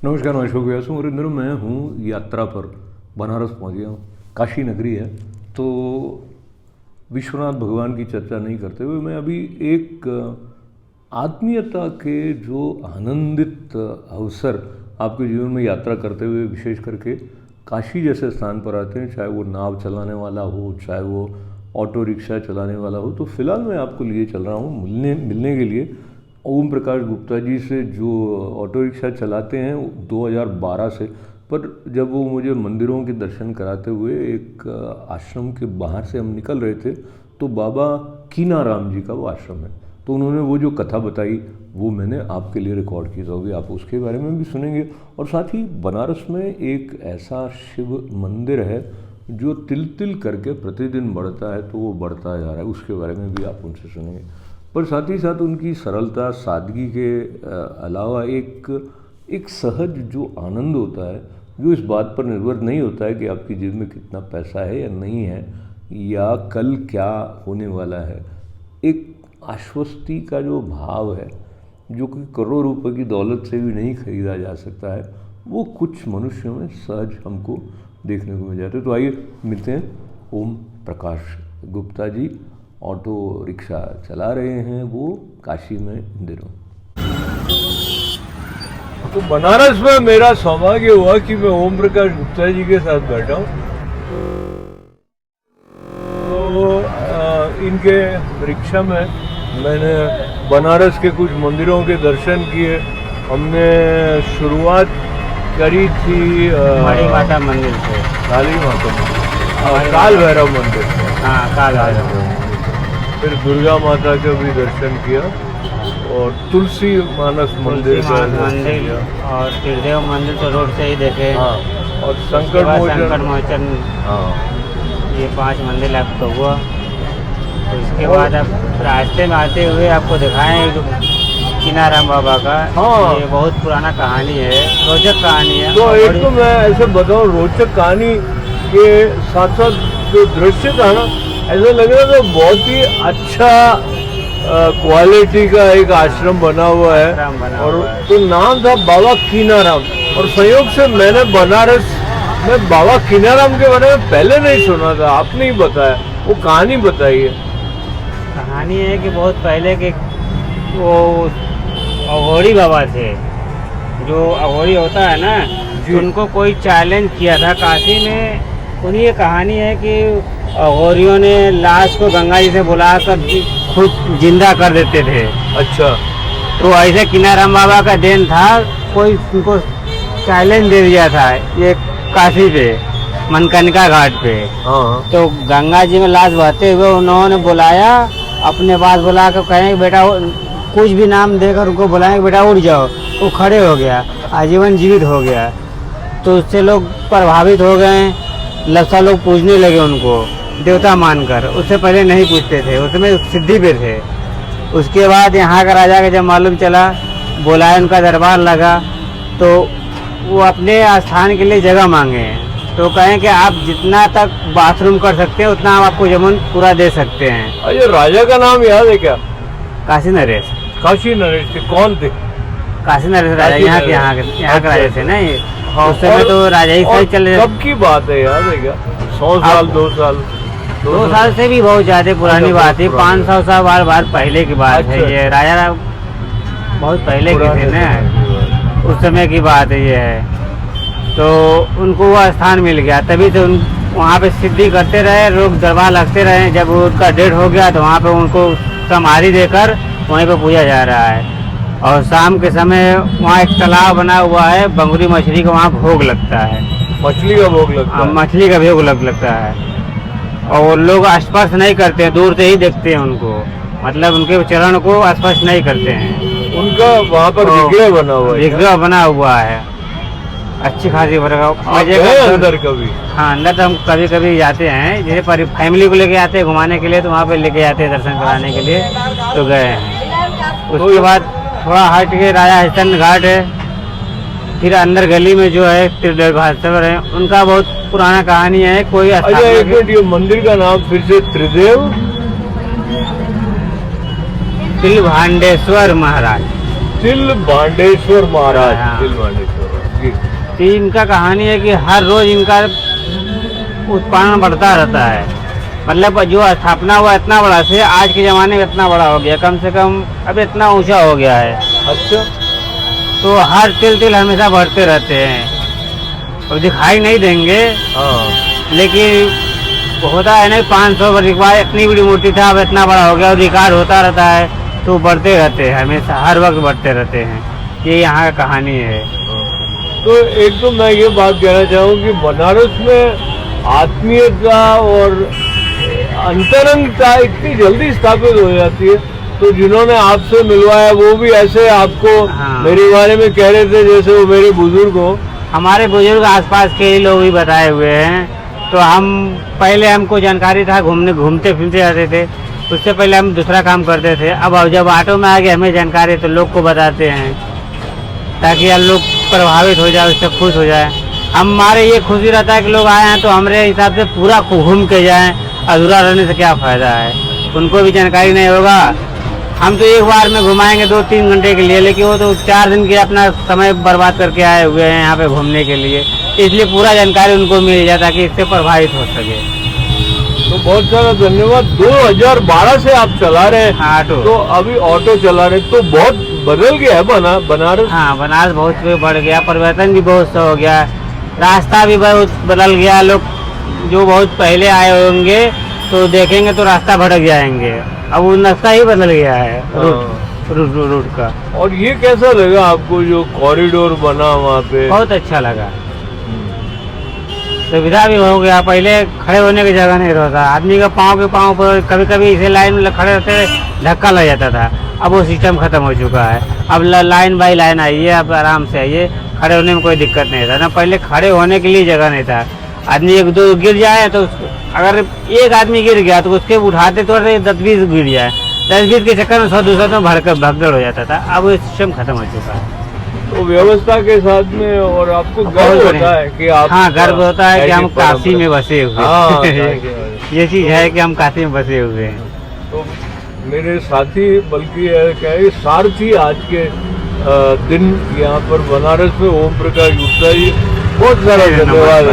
नमस्कार, मैं अशोक व्यास हूँ और इन दिनों मैं हूँ यात्रा पर। बनारस पहुँच गया हूँ। काशी नगरी है, तो विश्वनाथ भगवान की चर्चा नहीं करते हुए मैं अभी एक आत्मीयता के जो आनंदित अवसर आपके जीवन में यात्रा करते हुए विशेष करके काशी जैसे स्थान पर आते हैं, चाहे वो नाव चलाने वाला हो, चाहे वो ऑटो रिक्शा चलाने वाला हो। तो फिलहाल मैं आपको लिए चल रहा हूँ मिलने के लिए ओम प्रकाश गुप्ता जी से, जो ऑटो रिक्शा चलाते हैं 2012 से। पर जब वो मुझे मंदिरों के दर्शन कराते हुए एक आश्रम के बाहर से हम निकल रहे थे, तो बाबा कीनाराम जी का वो आश्रम है, तो उन्होंने वो जो कथा बताई वो मैंने आपके लिए रिकॉर्ड की। तो अभी आप उसके बारे में भी सुनेंगे। और साथ ही बनारस में एक ऐसा शिव मंदिर है जो तिल तिल करके प्रतिदिन बढ़ता है, तो वो बढ़ता जा रहा है, उसके बारे में भी आप उनसे सुनेंगे। पर साथ ही साथ उनकी सरलता, सादगी के अलावा एक सहज जो आनंद होता है, जो इस बात पर निर्भर नहीं होता है कि आपकी जेब में कितना पैसा है या नहीं है, या कल क्या होने वाला है। एक आश्वस्ति का जो भाव है, जो कि करोड़ों रुपए की दौलत से भी नहीं खरीदा जा सकता है, वो कुछ मनुष्यों में सहज हमको देखने को मिल जाते हैं। तो आइए मिलते हैं ओम प्रकाश गुप्ता जी। ऑटो रिक्शा चला रहे हैं वो काशी में इन दिनों। तो बनारस में मेरा सौभाग्य हुआ कि मैं ओम प्रकाश गुप्ता जी के साथ बैठा हूँ। तो इनके रिक्शा में मैंने बनारस के कुछ मंदिरों के दर्शन किए। हमने शुरुआत करी थी काली माता मंदिर से, काली माता मंदिर, काल भैरव मंदिर। हाँ, काल भैरव। फिर दुर्गा माता का भी दर्शन किया और तुलसी मानस मंदिर और त्रिदेव मंदिर तो रोड से ही देखे। हाँ, और संकट मोचन। हाँ, ये 5 मंदिर आपको हुआ। तो इसके बाद आप रास्ते में आते हुए आपको दिखाएं कीनाराम बाबा का। हाँ, ये बहुत पुराना कहानी है, रोचक कहानी है। तो एक तो मैं ऐसे बताऊँ, रोचक कहानी के साथ साथ जो दृश्य था ना, ऐसा लग रहा था बहुत ही अच्छा क्वालिटी का एक आश्रम बना हुआ है। और तो नाम था बाबा कीनाराम। और संयोग से मैंने बनारस में बाबा कीनाराम के बारे में पहले नहीं सुना था, आपने ही बताया। वो कहानी बताइए। कहानी है कि बहुत पहले के वो अघोरी बाबा थे। जो अघोरी होता है ना, उनको कोई चैलेंज किया था काशी में। उन्हीं ये कहानी है कि अघोरियों ने लाश को गंगा जी से बुलाकर खुद जिंदा कर देते थे। अच्छा। तो ऐसे कीनाराम बाबा का देन था, कोई उनको चैलेंज दे दिया था ये काशी पे, मनकनिका घाट पे। हाँ। तो गंगा जी में लाश बहते हुए उन्होंने बुलाया, अपने पास बुला कर कहें बेटा, कुछ भी नाम देकर उनको बुलाएं बेटा उठ जाओ। वो खड़े हो गया, आजीवन जीवित हो गया। तो उससे लोग प्रभावित हो गए, लसा लोग पूजने लगे उनको देवता मानकर। उससे पहले नहीं पूछते थे, उसमें सिद्धि पे थे। उसके बाद यहाँ का राजा का जब मालूम चला, बुलाया, उनका दरबार लगा, तो वो अपने स्थान के लिए जगह मांगे। तो कहें कि आप जितना तक बाथरूम कर सकते हैं उतना हम आपको जमीन पूरा दे सकते हैं। अरे राजा का नाम याद है क्या? काशी नरेश। काशी नरेश थे? कौन थे? काशी नरेश राजा, यहाँ के राजा थे ना ये। हाँ, उस समय तो राजा ही सही चल रहे। कब की बात है, याद है क्या? 100 साल, 2 साल? 2 साल से भी बहुत ज्यादा पुरानी बात है। 500 साल बार पहले की बात है ये। राजा बहुत पहले के थे ना, उस समय की बात है ये है। तो उनको वो स्थान मिल गया, तभी तो वहाँ पे सिद्धि करते रहे, लोग दरबार लगते रहे। जब उनका डेट हो गया तो वहाँ पे उनको समाधि देकर वहीं पे पूजा जा रहा है। और शाम के समय वहाँ एक तालाब बना हुआ है, बंगुरी मछली का वहाँ भोग लगता है। मछली का भोग लगता है? मछली का भोग लगता है। और लोग स्पर्श नहीं करते हैं, दूर से ही देखते हैं उनको, मतलब उनके चरण को स्पर्श नहीं करते हैं। उनका वहाँ पर विग्रह बना हुआ है? विग्रह बना हुआ है, अच्छी खासी अंदर कभी? हाँ, अंदर तो हम कभी कभी जाते हैं, जैसे फैमिली को लेके आते हैं घुमाने के लिए, तो वहाँ पे लेके जाते हैं दर्शन कराने के लिए, तो गए हैं। उसके बाद थोड़ा हट के राजा हरिश्चंद्र घाट है, फिर अंदर गली में जो है त्रिदेव भास्कर है, उनका बहुत पुराना कहानी है। कोई एक मिनट, ये मंदिर का नाम फिर से? त्रिदेव तिलभांडेश्वर महाराज। तिलभांडेश्वर महाराज। हाँ। तिलभांडेश्वर। तो इनका कहानी है कि हर रोज इनका उत्पादन बढ़ता रहता है। मतलब जो स्थापना हुआ इतना बड़ा से आज के ज़माने में इतना बड़ा हो गया, कम से कम अब इतना ऊंचा हो गया है। अच्छा। तो हर तिल हमेशा बढ़ते रहते हैं और दिखाई नहीं देंगे। हाँ। लेकिन होता है नहीं, 500 वर्ष के बाद इतनी बड़ी मूर्ति था, अब इतना बड़ा हो गया और रिकॉर्ड होता रहता है। तो बढ़ते रहते हैं, हमेशा हर वक्त बढ़ते रहते हैं। ये यहाँ का कहानी है। तो एक तो मैं ये बात कहना चाहूँ कि बनारस में आत्मीयता और अंतरंगता इतनी जल्दी स्थापित हो जाती है। तो जिन्होंने आपसे मिलवाया वो भी ऐसे आपको मेरे बारे में कह रहे थे जैसे वो मेरे बुजुर्ग हो। हमारे बुजुर्ग आसपास के ही लोग भी बताए हुए हैं। तो हम पहले हमको जानकारी था, घूमते फिरते रहते थे। उससे पहले हम दूसरा काम करते थे। अब जब ऑटो में आ गए हमें जानकारी तो लोग को बताते हैं ताकि यार लोग प्रभावित हो जाए, उससे खुश हो जाए। हमारे ये खुशी रहता है कि लोग आए हैं तो हमारे हिसाब से पूरा घूम के जाएं। अधूरा रहने से क्या फ़ायदा है, उनको भी जानकारी नहीं होगा। हम तो एक बार में घुमाएंगे 2-3 घंटे के लिए, लेकिन वो तो 4 दिन के अपना समय बर्बाद करके आए हुए हैं यहाँ पे घूमने के लिए। इसलिए पूरा जानकारी उनको मिल जाए ताकि इससे प्रभावित हो सके। तो बहुत सारा धन्यवाद। 2012 से आप चला रहे हैं ऑटो? तो अभी ऑटो चला रहे, तो बहुत बदल गया है बनारस। हाँ, बनारस बहुत बढ़ गया, परिवर्तन भी बहुत सा हो गया, रास्ता भी बहुत बदल गया। लोग जो बहुत पहले आए होंगे तो देखेंगे तो रास्ता भटक जाएंगे। अब वो रास्ता ही बदल गया है रूट का। और ये कैसा लगा आपको जो कॉरिडोर बना वहाँ पे? बहुत अच्छा लगा, सुविधा भी हो गया। पहले खड़े होने की जगह नहीं रहता, आदमी का पाँव के पाँव पर कभी कभी इसे लाइन में खड़े रहते धक्का लग जाता था। अब वो सिस्टम खत्म हो चुका है। अब लाइन बाई लाइन आइए, अब आराम से आइए, खड़े होने में कोई दिक्कत नहीं था ना। पहले खड़े होने के लिए जगह नहीं था, आदमी 1-2 गिर जाए तो अगर एक आदमी गिर गया तो उसके उठाते तो 10-20 गिर जाए, 10-20 के चक्कर में 100-200 में भगदड़ हो जाता था। अब वो सिस्टम खत्म हो चुका है। तो व्यवस्था के साथ में और आपको गर्व होता है कि आप? हाँ, गर्व होता है कि हम काशी में बसे हुए हैं। ये चीज़ है कि हम काशी में बसे हुए हैं। तो मेरे साथी बल्कि क्या है सारथी आज के दिन यहाँ पर बनारस में ओम प्रकाश गुप्ता जी, बहुत सारा धन्यवाद।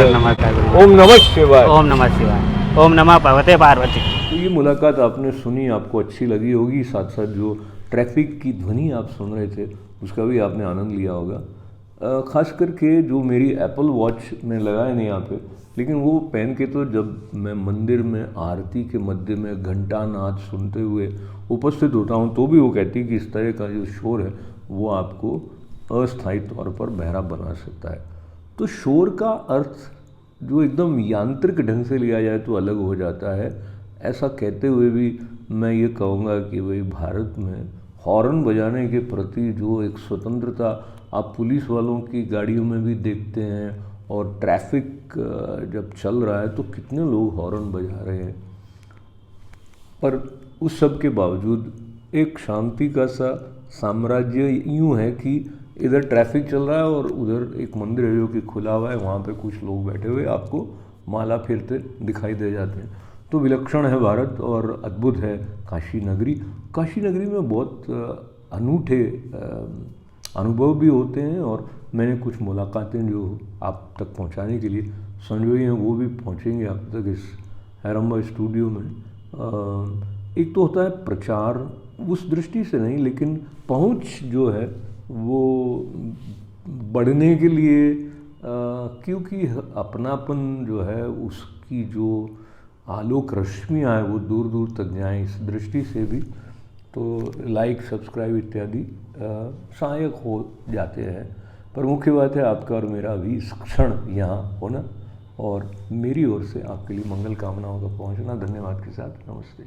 ओम नमः शिवाय। ओम नमः शिवाय। ओम नमः भगवते पार्वती। तो ये मुलाकात आपने सुनी, आपको अच्छी लगी होगी। साथ साथ जो ट्रैफिक की ध्वनि आप सुन रहे थे उसका भी आपने आनंद लिया होगा। ख़ास करके जो मेरी एप्पल वॉच में लगा है नहीं यहाँ पे, लेकिन वो पहन के तो जब मैं मंदिर में आरती के मध्य में घंटा नाद सुनते हुए उपस्थित होता हूँ तो भी वो कहती है कि इस तरह का जो शोर है वो आपको अस्थायी तौर पर बहरा बना सकता है। तो शोर का अर्थ जो एकदम यांत्रिक ढंग से लिया जाए तो अलग हो जाता है। ऐसा कहते हुए भी मैं ये कहूँगा कि भाई भारत में हॉर्न बजाने के प्रति जो एक स्वतंत्रता आप पुलिस वालों की गाड़ियों में भी देखते हैं, और ट्रैफिक जब चल रहा है तो कितने लोग हॉर्न बजा रहे हैं, पर उस सब के बावजूद एक शांति का सा साम्राज्य यूँ है कि इधर ट्रैफिक चल रहा है और उधर एक मंदिर है जो कि खुला हुआ है, वहाँ पे कुछ लोग बैठे हुए आपको माला फेरते दिखाई दे जाते हैं। तो विलक्षण है भारत और अद्भुत है काशी नगरी। काशी नगरी में बहुत अनूठे अनुभव भी होते हैं और मैंने कुछ मुलाकातें जो आप तक पहुंचाने के लिए संजोई हैं वो भी पहुंचेंगे आप तक इस हैरम्बा स्टूडियो में। एक तो होता है प्रचार, उस दृष्टि से नहीं, लेकिन पहुंच जो है वो बढ़ने के लिए क्योंकि अपनापन जो है उसकी जो आलोक रश्मियाँ हैं वो दूर दूर तक जाएं, इस दृष्टि से भी तो लाइक सब्सक्राइब इत्यादि सहायक हो जाते हैं। पर मुख्य बात है आपका और मेरा भी इस क्षण यहाँ होना और मेरी ओर से आपके लिए मंगल कामनाओं का पहुँचना। धन्यवाद के साथ नमस्ते।